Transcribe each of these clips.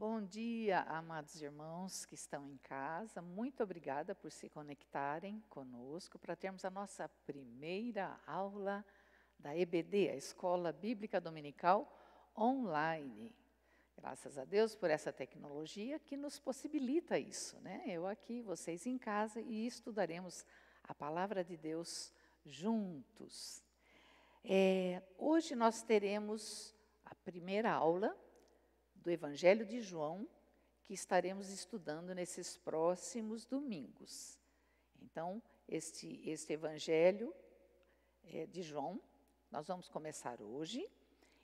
Bom dia, amados irmãos que estão em casa. Muito obrigada por se conectarem conosco para termos a nossa primeira aula da EBD, a Escola Bíblica Dominical online. Graças a Deus por essa tecnologia que nos possibilita isso, né? Eu aqui, vocês em casa, e estudaremos a Palavra de Deus juntos. Hoje nós teremos a primeira aula do Evangelho de João, que estaremos estudando nesses próximos domingos. Então, este Evangelho de João, nós vamos começar hoje,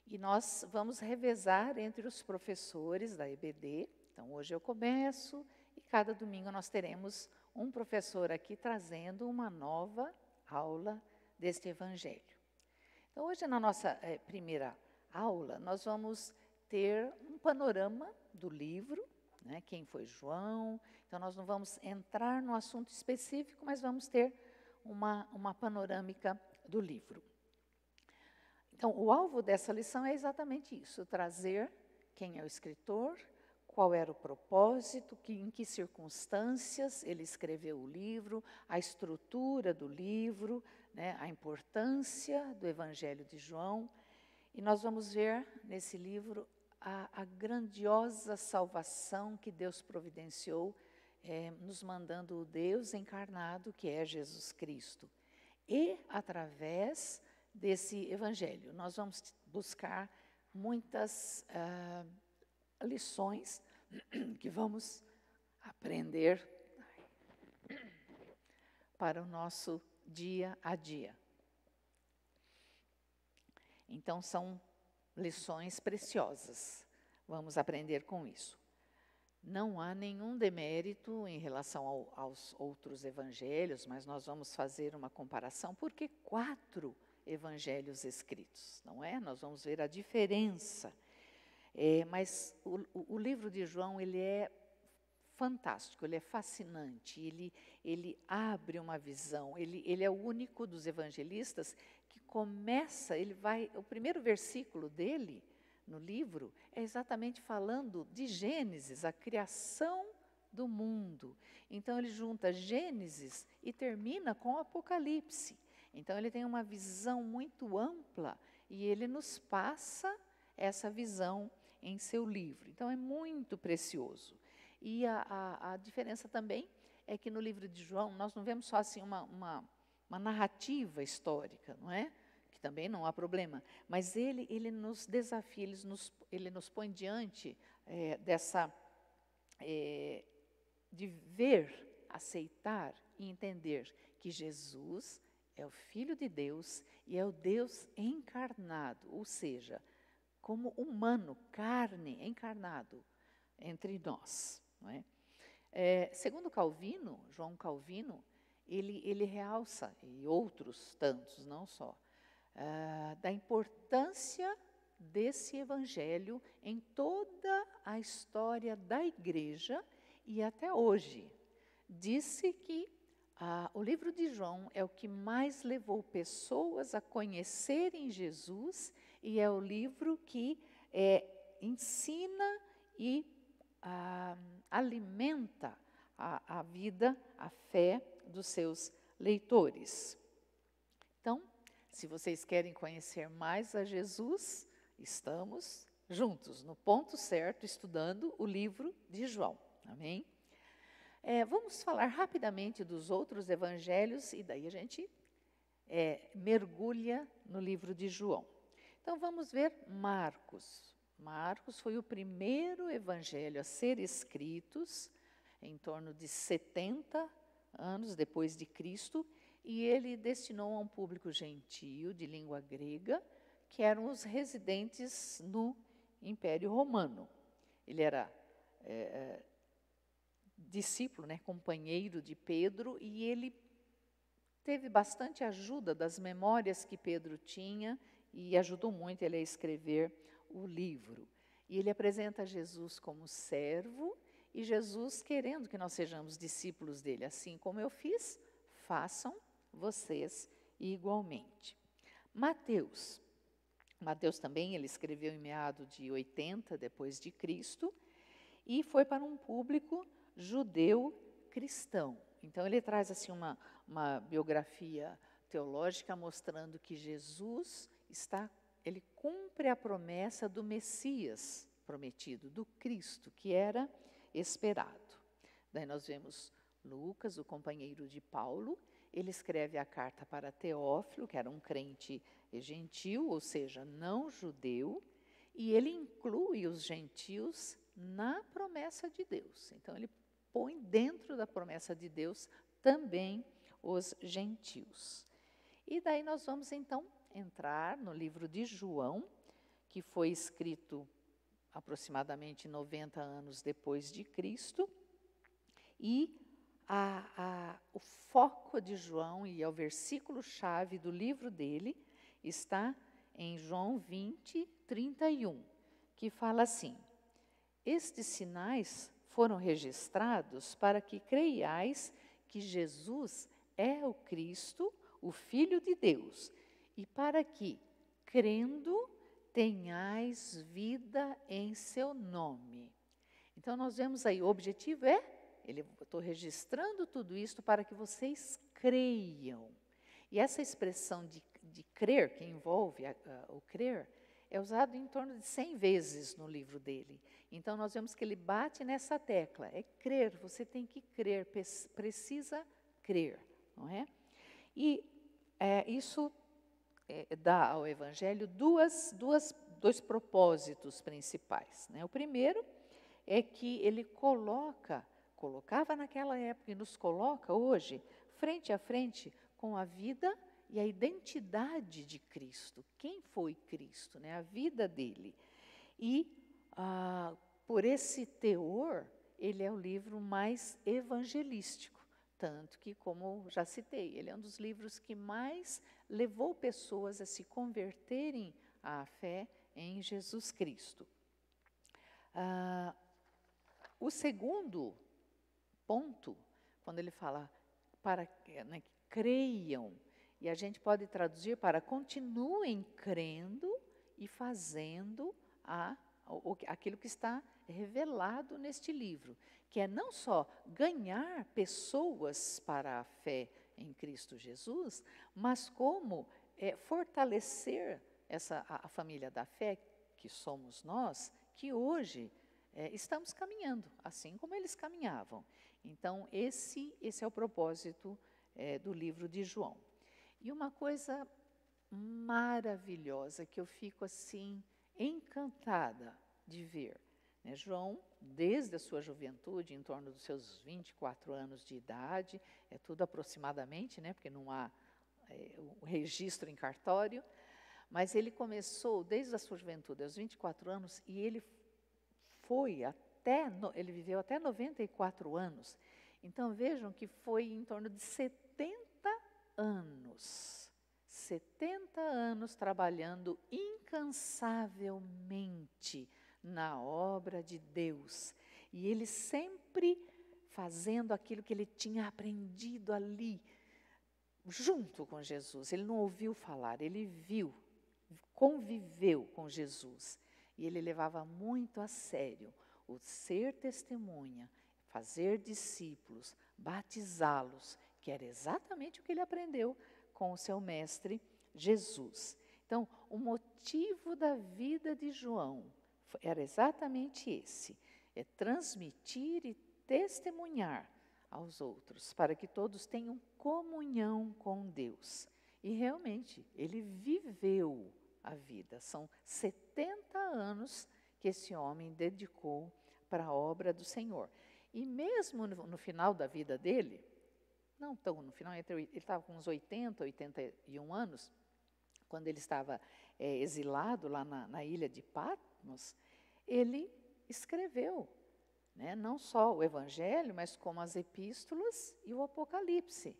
e nós vamos revezar entre os professores da EBD. Então, hoje eu começo, e cada domingo nós teremos um professor aqui trazendo uma nova aula deste Evangelho. Então, hoje na nossa primeira aula, nós vamos ter um panorama do livro, né, quem foi João. Então, nós não vamos entrar no assunto específico, mas vamos ter uma panorâmica do livro. Então, o alvo dessa lição é exatamente isso, trazer quem é o escritor, qual era o propósito, em que circunstâncias ele escreveu o livro, a estrutura do livro, né, a importância do Evangelho de João. E nós vamos ver nesse livro a grandiosa salvação que Deus providenciou, nos mandando o Deus encarnado, que é Jesus Cristo. E, através desse Evangelho, nós vamos buscar muitas lições que vamos aprender para o nosso dia a dia. Então, são lições preciosas. Vamos aprender com isso. Não há nenhum demérito em relação aos outros evangelhos, mas nós vamos fazer uma comparação, porque 4 evangelhos escritos, não é? Nós vamos ver a diferença. Mas o livro de João, ele é fantástico, ele é fascinante, ele abre uma visão, ele é o único dos evangelistas que começa, o primeiro versículo dele, no livro, é exatamente falando de Gênesis, a criação do mundo. Então, ele junta Gênesis e termina com Apocalipse. Então, ele tem uma visão muito ampla e ele nos passa essa visão em seu livro. Então, é muito precioso. E a diferença também é que no livro de João, nós não vemos só assim uma narrativa histórica, não é? Que também não há problema. Mas ele nos desafia, ele nos põe diante de ver, aceitar e entender que Jesus é o Filho de Deus e é o Deus encarnado, ou seja, como humano, carne, encarnado entre nós. Não é? Segundo Calvino, João Calvino, ele realça, e outros tantos, não só, da importância desse evangelho em toda a história da igreja e até hoje. Disse que o livro de João é o que mais levou pessoas a conhecerem Jesus e é o livro que ensina e alimenta a vida, a fé dos seus leitores. Então, se vocês querem conhecer mais a Jesus, estamos juntos, no ponto certo, estudando o livro de João. Amém? Vamos falar rapidamente dos outros evangelhos e daí a gente mergulha no livro de João. Então, vamos ver Marcos. Marcos foi o primeiro evangelho a ser escrito em torno de 70 anos depois de Cristo, e ele destinou a um público gentio de língua grega, que eram os residentes no Império Romano. Ele era discípulo, né, companheiro de Pedro, e ele teve bastante ajuda das memórias que Pedro tinha, e ajudou muito ele a escrever o livro. E ele apresenta Jesus como servo, e Jesus querendo que nós sejamos discípulos dele. Assim como eu fiz, façam vocês igualmente. Mateus também, ele escreveu em meados de 80 depois de Cristo, e foi para um público judeu cristão. Então, ele traz assim uma biografia teológica mostrando que Jesus ele cumpre a promessa do Messias prometido, do Cristo, que era esperado. Daí nós vemos Lucas, o companheiro de Paulo, ele escreve a carta para Teófilo, que era um crente gentil, ou seja, não judeu, e ele inclui os gentios na promessa de Deus. Então, ele põe dentro da promessa de Deus também os gentios. E daí nós vamos, então, entrar no livro de João, que foi escrito aproximadamente 90 anos depois de Cristo, e o foco de João, e é o versículo-chave do livro dele, está em João 20, 31, que fala assim: estes sinais foram registrados para que creiais que Jesus é o Cristo, o Filho de Deus, e para que, crendo, tenhais vida em seu nome. Então, nós vemos aí, o objetivo estou registrando tudo isso para que vocês creiam. E essa expressão de crer, que envolve o crer, é usado em torno de 100 vezes no livro dele. Então, nós vemos que ele bate nessa tecla, é crer, você tem que crer, precisa crer, não é? E isso dá ao Evangelho dois propósitos principais, né? O primeiro é que ele colocava naquela época e nos coloca hoje, frente a frente com a vida e a identidade de Cristo. Quem foi Cristo, né? A vida dele. E, por esse teor, ele é o livro mais evangelístico. Tanto que, como já citei, ele é um dos livros que mais levou pessoas a se converterem à fé em Jesus Cristo. O segundo ponto, quando ele fala para que creiam, e a gente pode traduzir para continuem crendo e fazendo aquilo que está revelado neste livro, que é não só ganhar pessoas para a fé em Cristo Jesus, mas como fortalecer a família da fé, que somos nós, que hoje estamos caminhando, assim como eles caminhavam. Então, esse é o propósito do livro de João. E uma coisa maravilhosa que eu fico assim encantada de ver, né? João, desde a sua juventude, em torno dos seus 24 anos de idade, é tudo aproximadamente, né? Porque não há o registro em cartório, mas ele começou desde a sua juventude, aos 24 anos, e ele ele viveu até 94 anos. Então, vejam que foi em torno de 70 anos. 70 anos trabalhando incansavelmente na obra de Deus. E ele sempre fazendo aquilo que ele tinha aprendido ali, junto com Jesus. Ele não ouviu falar, ele viu, conviveu com Jesus. E ele levava muito a sério o ser testemunha, fazer discípulos, batizá-los, que era exatamente o que ele aprendeu com o seu mestre Jesus. Então, o motivo da vida de João era exatamente esse, é transmitir e testemunhar aos outros, para que todos tenham comunhão com Deus. E realmente, ele viveu a vida. São 70 anos que esse homem dedicou para a obra do Senhor. E mesmo no final da vida dele, não tão no final, ele estava com uns 80, 81 anos, quando ele estava exilado lá na ilha de Patmos, ele escreveu, né, não só o Evangelho, mas como as epístolas e o Apocalipse.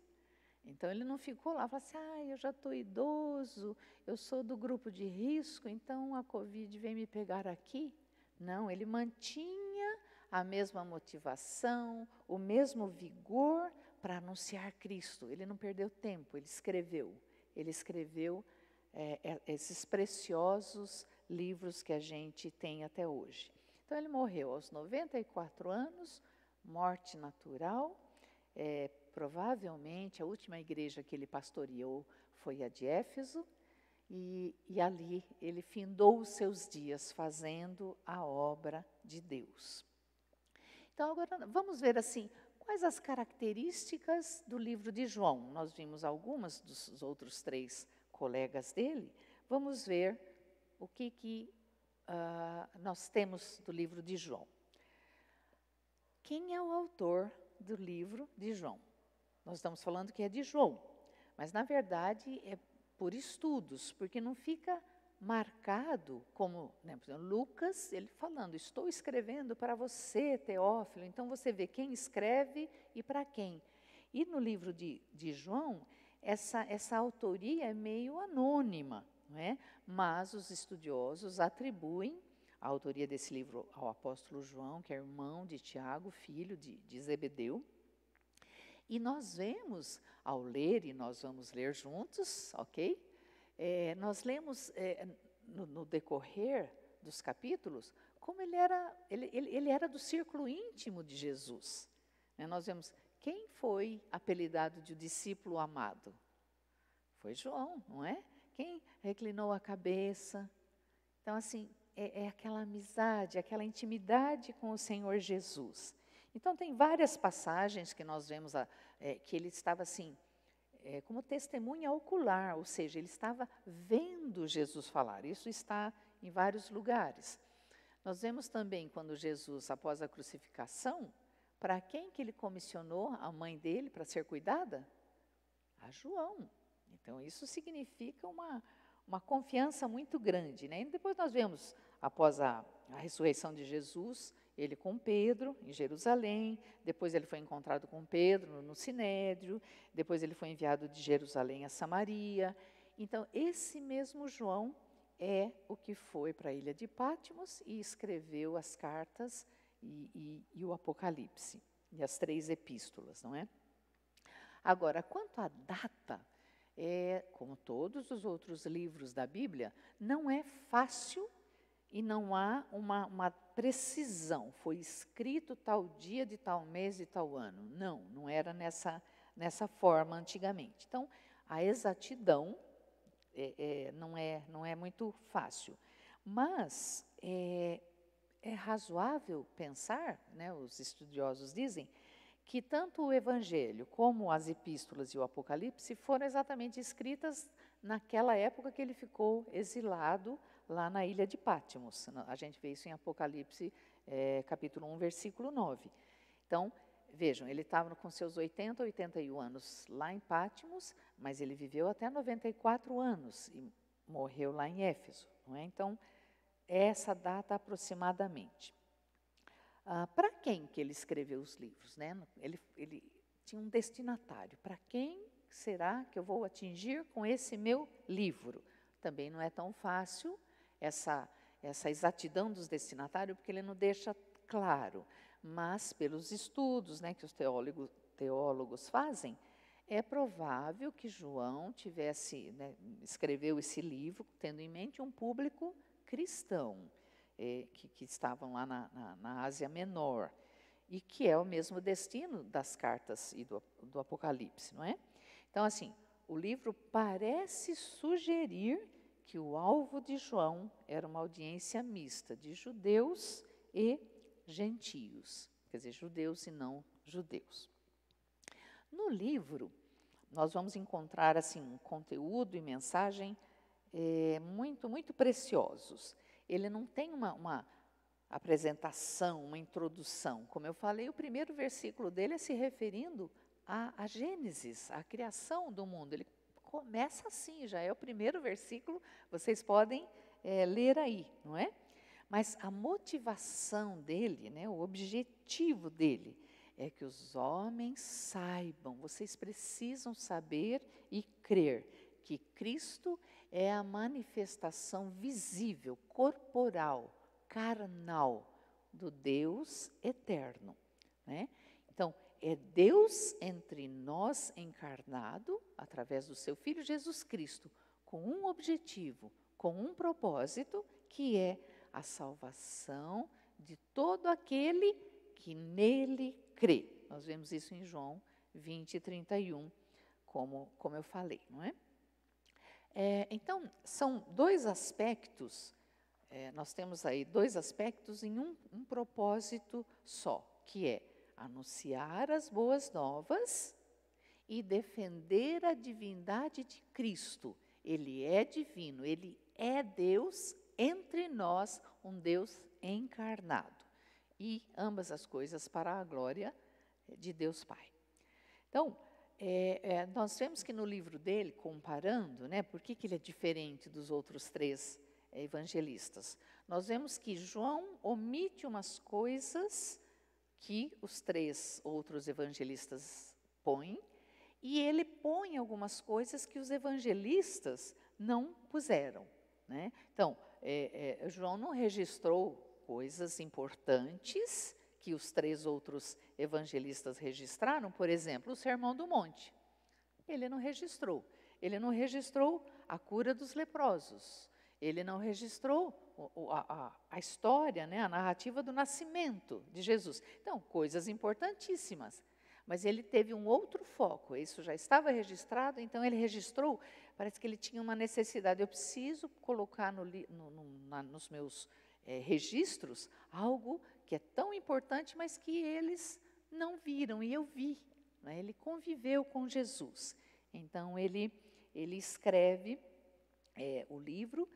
Então, ele não ficou lá, falou assim, eu já estou idoso, eu sou do grupo de risco, então a Covid vem me pegar aqui. Não, ele mantinha a mesma motivação, o mesmo vigor para anunciar Cristo. Ele não perdeu tempo, ele escreveu. Ele escreveu esses preciosos livros que a gente tem até hoje. Então, ele morreu aos 94 anos, morte natural. Provavelmente, a última igreja que ele pastoreou foi a de Éfeso, e ali ele findou os seus dias fazendo a obra de Deus. Então, agora vamos ver assim, quais as características do livro de João. Nós vimos algumas dos outros 3 colegas dele. Vamos ver o que nós temos do livro de João. Quem é o autor do livro de João? Nós estamos falando que é de João, mas na verdade é por estudos, porque não fica marcado como, né, por exemplo, Lucas, ele falando, estou escrevendo para você, Teófilo. Então você vê quem escreve e para quem. E no livro de João, essa autoria é meio anônima, não é? Mas os estudiosos atribuem a autoria desse livro ao apóstolo João, que é irmão de Tiago, filho de Zebedeu. E nós vemos, ao ler, e nós vamos ler juntos, ok? Nós lemos no decorrer dos capítulos como ele era do círculo íntimo de Jesus. Nós vemos quem foi apelidado de discípulo amado. Foi João, não é? Quem reclinou a cabeça. Então, assim, é aquela amizade, aquela intimidade com o Senhor Jesus. Então, tem várias passagens que nós vemos que ele estava assim, como testemunha ocular, ou seja, ele estava vendo Jesus falar. Isso está em vários lugares. Nós vemos também quando Jesus, após a crucificação, para quem que ele comissionou a mãe dele para ser cuidada? A João. Então, isso significa uma confiança muito grande, né? E depois nós vemos, após a ressurreição de Jesus, ele com Pedro, em Jerusalém. Depois ele foi encontrado com Pedro no Sinédrio. Depois ele foi enviado de Jerusalém a Samaria. Então, esse mesmo João é o que foi para a ilha de Patmos e escreveu as cartas e o Apocalipse, e as 3 epístolas, não é? Agora, quanto à data, como todos os outros livros da Bíblia, não é fácil e não há uma precisão. Foi escrito tal dia, de tal mês, de tal ano. Não era nessa forma antigamente. Então, a exatidão não é muito fácil. Mas é razoável pensar, né, os estudiosos dizem, que tanto o Evangelho como as epístolas e o Apocalipse foram exatamente escritas naquela época que ele ficou exilado lá na ilha de Patmos. A gente vê isso em Apocalipse, capítulo 1, versículo 9. Então, vejam, ele estava com seus 80, 81 anos lá em Patmos, mas ele viveu até 94 anos e morreu lá em Éfeso, não é? Então, essa data aproximadamente. Para quem que ele escreveu os livros, né? Ele tinha um destinatário. Para quem será que eu vou atingir com esse meu livro? Também não é tão fácil essa exatidão dos destinatários, porque ele não deixa claro. Mas, pelos estudos, né, que os teólogos fazem, é provável que João escreveu esse livro tendo em mente um público cristão, que estavam lá na Ásia Menor, e que é o mesmo destino das cartas e do Apocalipse, não é? Então, assim, o livro parece sugerir que o alvo de João era uma audiência mista de judeus e gentios, quer dizer, judeus e não judeus. No livro, nós vamos encontrar assim, um conteúdo e mensagem muito, muito preciosos. Ele não tem uma apresentação, uma introdução. Como eu falei, o primeiro versículo dele é se referindo a Gênesis, a criação do mundo. Ele começa assim, já é o primeiro versículo, vocês podem ler aí, não é? Mas a motivação dele, né, o objetivo dele, é que os homens saibam, vocês precisam saber e crer que Cristo é a manifestação visível, corporal, carnal do Deus eterno, né? Então, é Deus entre nós encarnado, através do seu Filho Jesus Cristo, com um objetivo, com um propósito, que é a salvação de todo aquele que nele crê. Nós vemos isso em João 20, 31, como eu falei, não é? Então, são dois aspectos, nós temos aí dois aspectos em um propósito só, que é anunciar as boas novas e defender a divindade de Cristo. Ele é divino, ele é Deus entre nós, um Deus encarnado. E ambas as coisas para a glória de Deus Pai. Então, nós vemos que no livro dele, comparando, né, por que ele é diferente dos outros três evangelistas? Nós vemos que João omite umas coisas que os três outros evangelistas põem, e ele põe algumas coisas que os evangelistas não puseram, né? Então, João não registrou coisas importantes que os três outros evangelistas registraram, por exemplo, o Sermão do Monte. Ele não registrou. Ele não registrou a cura dos leprosos. Ele não registrou a história, né, a narrativa do nascimento de Jesus. Então, coisas importantíssimas. Mas ele teve um outro foco, isso já estava registrado, então ele registrou, parece que ele tinha uma necessidade, eu preciso colocar nos meus registros algo que é tão importante, mas que eles não viram, e eu vi, né? Ele conviveu com Jesus. Então, ele escreve o livro.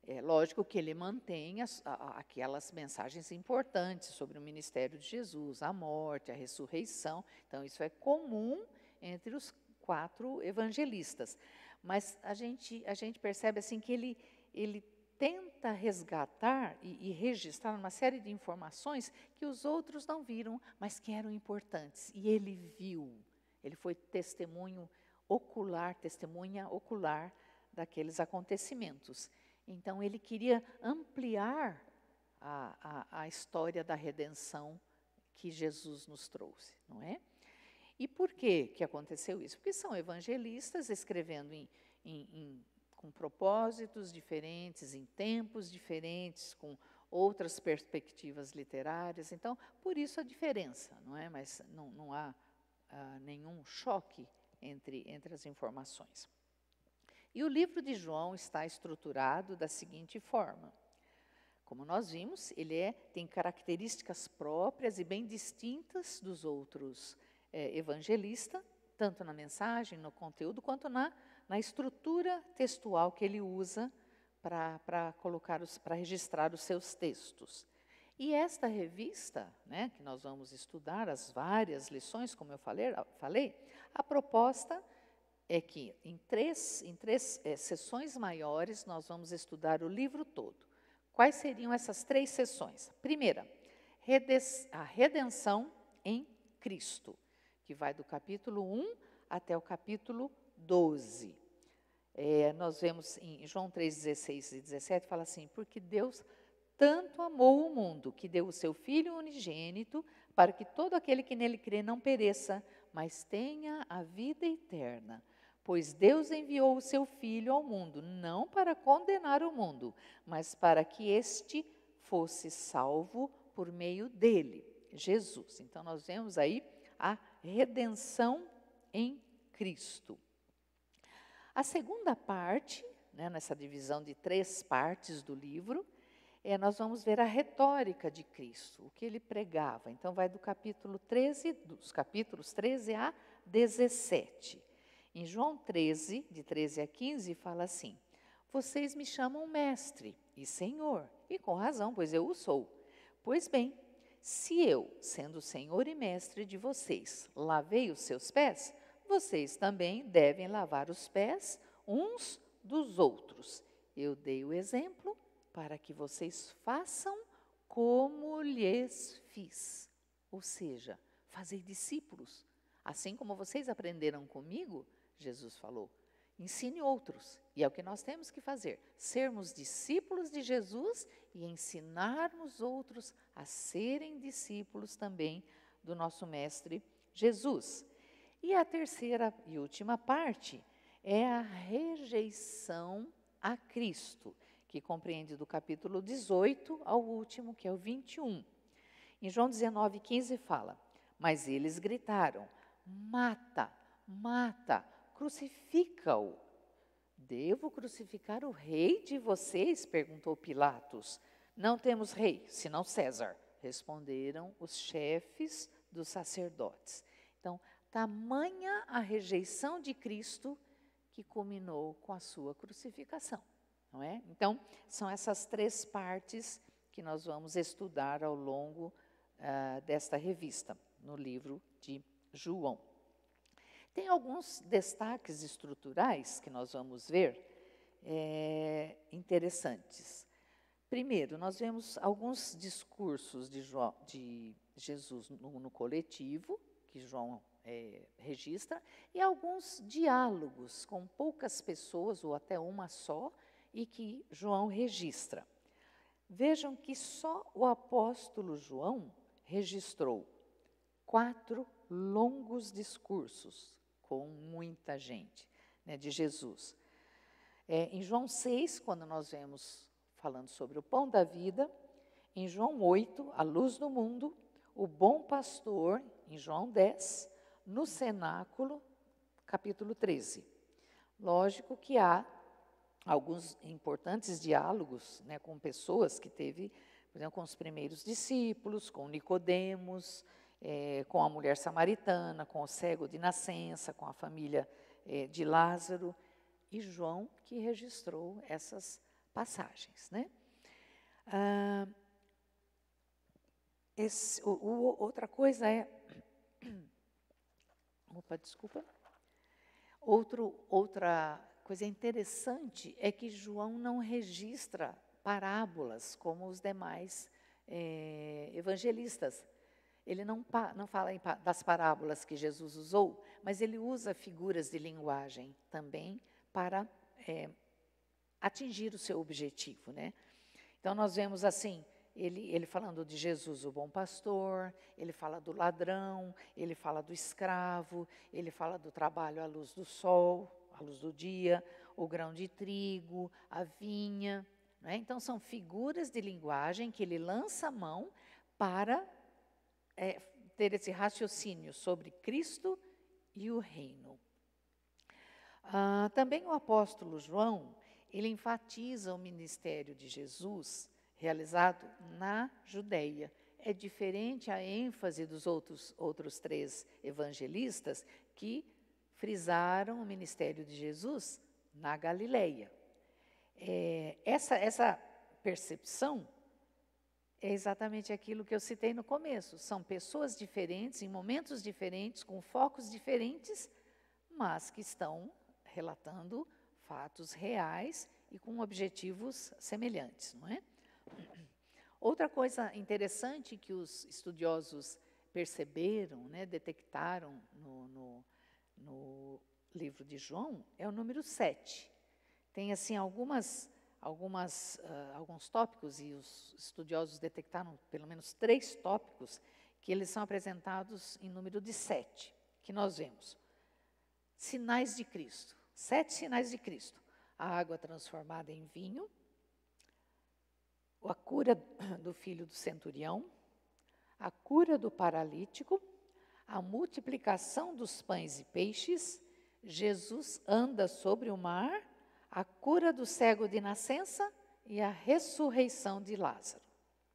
É lógico que ele mantém aquelas mensagens importantes sobre o ministério de Jesus, a morte, a ressurreição. Então, isso é comum entre os 4 evangelistas. Mas a gente percebe assim que ele tenta resgatar e registrar uma série de informações que os outros não viram, mas que eram importantes. E ele viu, ele foi testemunha ocular daqueles acontecimentos. Então, ele queria ampliar a história da redenção que Jesus nos trouxe, não é? E por que aconteceu isso? Porque são evangelistas escrevendo com propósitos diferentes, em tempos diferentes, com outras perspectivas literárias. Então, por isso a diferença, não é? Mas não há nenhum choque entre as informações. E o livro de João está estruturado da seguinte forma. Como nós vimos, ele tem características próprias e bem distintas dos outros evangelistas, tanto na mensagem, no conteúdo, quanto na estrutura textual que ele usa para registrar os seus textos. E esta revista, né, que nós vamos estudar, as várias lições, como eu falei, a proposta é que em três sessões maiores nós vamos estudar o livro todo. Quais seriam essas 3 sessões? Primeira, a redenção em Cristo, que vai do capítulo 1 até o capítulo 12. Nós vemos em João 3, 16 e 17, fala assim, porque Deus tanto amou o mundo, que deu o seu Filho unigênito, para que todo aquele que nele crê não pereça, mas tenha a vida eterna. Pois Deus enviou o seu Filho ao mundo, não para condenar o mundo, mas para que este fosse salvo por meio dele, Jesus. Então, nós vemos aí a redenção em Cristo. A segunda parte, né, nessa divisão de 3 partes do livro, nós vamos ver a retórica de Cristo, o que ele pregava. Então, vai dos capítulos 13 a 17. Em João 13, de 13 a 15, fala assim, vocês me chamam mestre e senhor, e com razão, pois eu o sou. Pois bem, se eu, sendo senhor e mestre de vocês, lavei os seus pés, vocês também devem lavar os pés uns dos outros. Eu dei o exemplo para que vocês façam como lhes fiz. Ou seja, fazei discípulos. Assim como vocês aprenderam comigo, Jesus falou, ensine outros. E é o que nós temos que fazer, sermos discípulos de Jesus e ensinarmos outros a serem discípulos também do nosso Mestre Jesus. E a terceira e última parte é a rejeição a Cristo, que compreende do capítulo 18 ao último, que é o 21. Em João 19:15 fala, mas eles gritaram, mata, mata, crucifica-o. Devo crucificar o rei de vocês? Perguntou Pilatos. Não temos rei, senão César, responderam os chefes dos sacerdotes. Então, tamanha a rejeição de Cristo que culminou com a sua crucificação, não é? Então, são essas 3 partes que nós vamos estudar ao longo desta revista, no livro de João. Tem alguns destaques estruturais que nós vamos ver interessantes. Primeiro, nós vemos alguns discursos de Jesus no coletivo, que João registra, e alguns diálogos com poucas pessoas, ou até uma só, e que João registra. Vejam que só o apóstolo João registrou 4 longos discursos com muita gente, né, de Jesus. Em João 6, quando nós vemos falando sobre o pão da vida, em João 8, a luz do mundo, o bom pastor, em João 10, no cenáculo, capítulo 13. Lógico que há alguns importantes diálogos, né, com pessoas que teve, por exemplo, com os primeiros discípulos, com Nicodemos, com a mulher samaritana, com o cego de nascença, com a família de Lázaro, e João que registrou essas passagens, né? Outra coisa outra coisa interessante é que João não registra parábolas como os demais evangelistas. Ele não fala das parábolas que Jesus usou, mas ele usa figuras de linguagem também para atingir o seu objetivo, né? Então, nós vemos assim, ele falando de Jesus, o bom pastor, ele fala do ladrão, ele fala do escravo, ele fala do trabalho à luz do sol, à luz do dia, o grão de trigo, a vinha, né? Então, são figuras de linguagem que ele lança a mão para ter esse raciocínio sobre Cristo e o reino. Também o apóstolo João, ele enfatiza o ministério de Jesus realizado na Judeia. É diferente a ênfase dos outros 3 evangelistas que frisaram o ministério de Jesus na Galileia. Essa percepção é exatamente aquilo que eu citei no começo. São pessoas diferentes, em momentos diferentes, com focos diferentes, mas que estão relatando fatos reais e com objetivos semelhantes, não é? Outra coisa interessante que os estudiosos perceberam, né, detectaram no livro de João, é o número 7. Tem assim alguns tópicos, e os estudiosos detectaram pelo menos 3 tópicos, que eles são apresentados em número de 7, que nós vemos. Sinais de Cristo, 7 sinais de Cristo. A água transformada em vinho, a cura do filho do centurião, a cura do paralítico, a multiplicação dos pães e peixes, Jesus anda sobre o mar, a cura do cego de nascença e a ressurreição de Lázaro.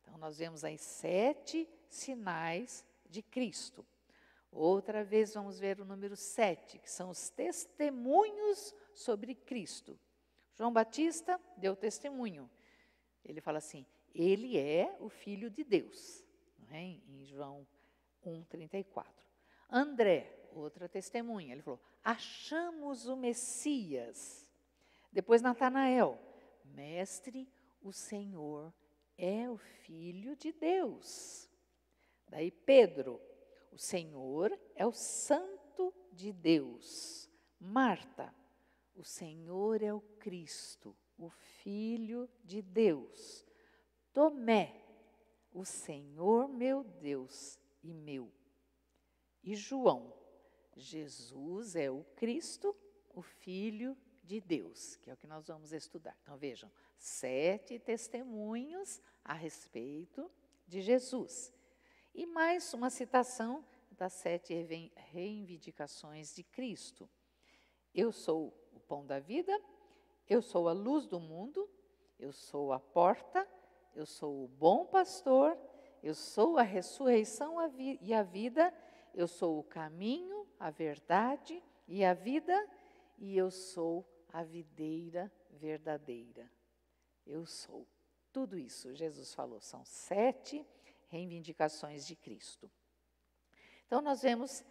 Então, nós vemos aí 7 sinais de Cristo. Outra vez vamos ver o número 7, que são os testemunhos sobre Cristo. João Batista deu testemunho. Ele fala assim, ele é o Filho de Deus, não é? Em João 1,34. André, outra testemunha, ele falou, achamos o Messias. Depois Natanael, mestre, o Senhor é o Filho de Deus. Daí Pedro, o Senhor é o Santo de Deus. Marta, o Senhor é o Cristo, o Filho de Deus. Tomé, o Senhor meu Deus e meu. E João, Jesus é o Cristo, o Filho de Deus, que é o que nós vamos estudar. Então vejam, 7 testemunhos a respeito de Jesus. E mais uma citação das 7 reivindicações de Cristo. Eu sou o pão da vida, eu sou a luz do mundo, eu sou a porta, eu sou o bom pastor, eu sou a ressurreição e a vida, eu sou o caminho, a verdade e a vida, e eu sou a videira verdadeira. Eu sou. Tudo isso Jesus falou, são 7 reivindicações de Cristo. Então, nós vemos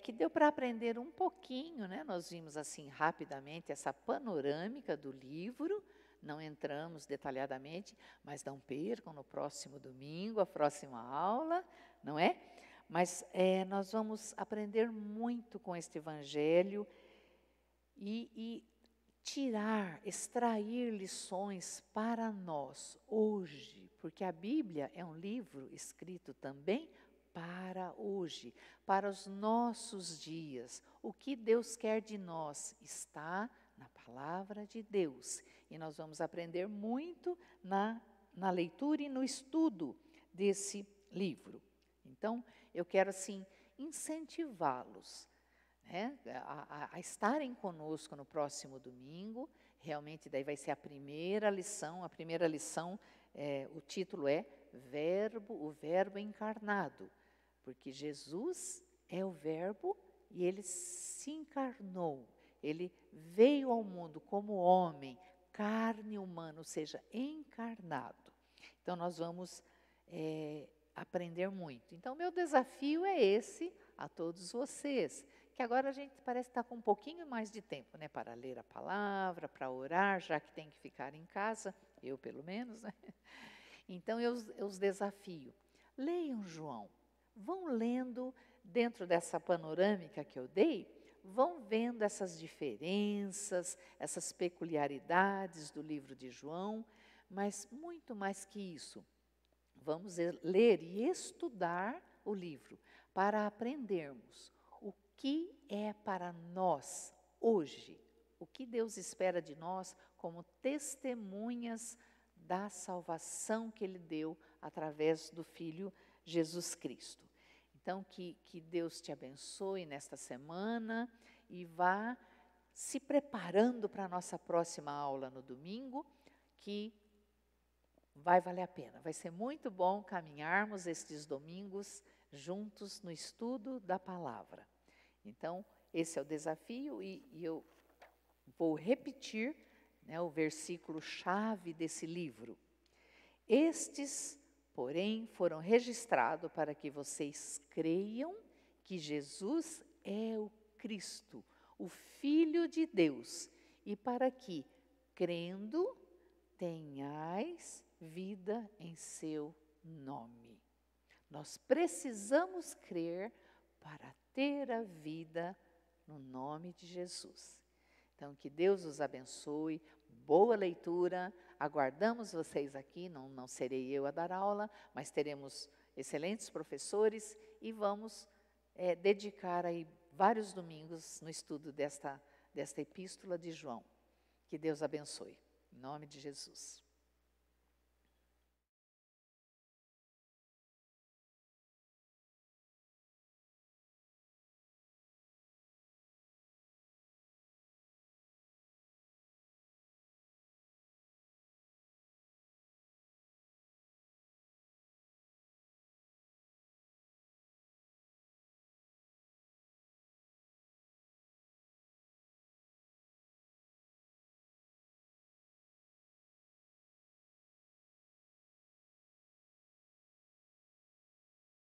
que deu para aprender um pouquinho, né? Nós vimos assim rapidamente essa panorâmica do livro, não entramos detalhadamente, mas não percam no próximo domingo, a próxima aula, não é? Mas nós vamos aprender muito com este evangelho e tirar, extrair lições para nós hoje, porque a Bíblia é um livro escrito também para hoje, para os nossos dias. O que Deus quer de nós está na palavra de Deus. E nós vamos aprender muito na leitura e no estudo desse livro. Então, eu quero, assim, incentivá-los, né, a estarem conosco no próximo domingo. Realmente, daí vai ser a primeira lição. A primeira lição, o título é o Verbo encarnado, porque Jesus é o Verbo e ele se encarnou. Ele veio ao mundo como homem, carne humana, ou seja, encarnado. Então, nós vamos aprender muito. Então, meu desafio é esse a todos vocês, que agora a gente parece estar com um pouquinho mais de tempo, né, para ler a palavra, para orar, já que tem que ficar em casa, eu pelo menos, né? Então, eu os desafio. Leiam João, vão lendo dentro dessa panorâmica que eu dei, vão vendo essas diferenças, essas peculiaridades do livro de João, mas muito mais que isso, vamos ler e estudar o livro para aprendermos o que é para nós hoje, o que Deus espera de nós como testemunhas da salvação que Ele deu através do Filho Jesus Cristo. Então, que Deus te abençoe nesta semana e vá se preparando para a nossa próxima aula no domingo, que vai valer a pena. Vai ser muito bom caminharmos estes domingos juntos no estudo da palavra. Então, esse é o desafio e eu vou repetir, né, o versículo-chave desse livro. Estes, porém, foram registrados para que vocês creiam que Jesus é o Cristo, o Filho de Deus, e para que, crendo, tenhais vida em seu nome. Nós precisamos crer para ter a vida no nome de Jesus. Então, que Deus os abençoe, boa leitura, aguardamos vocês aqui, não serei eu a dar aula, mas teremos excelentes professores e vamos dedicar aí vários domingos no estudo desta epístola de João. Que Deus abençoe, em nome de Jesus.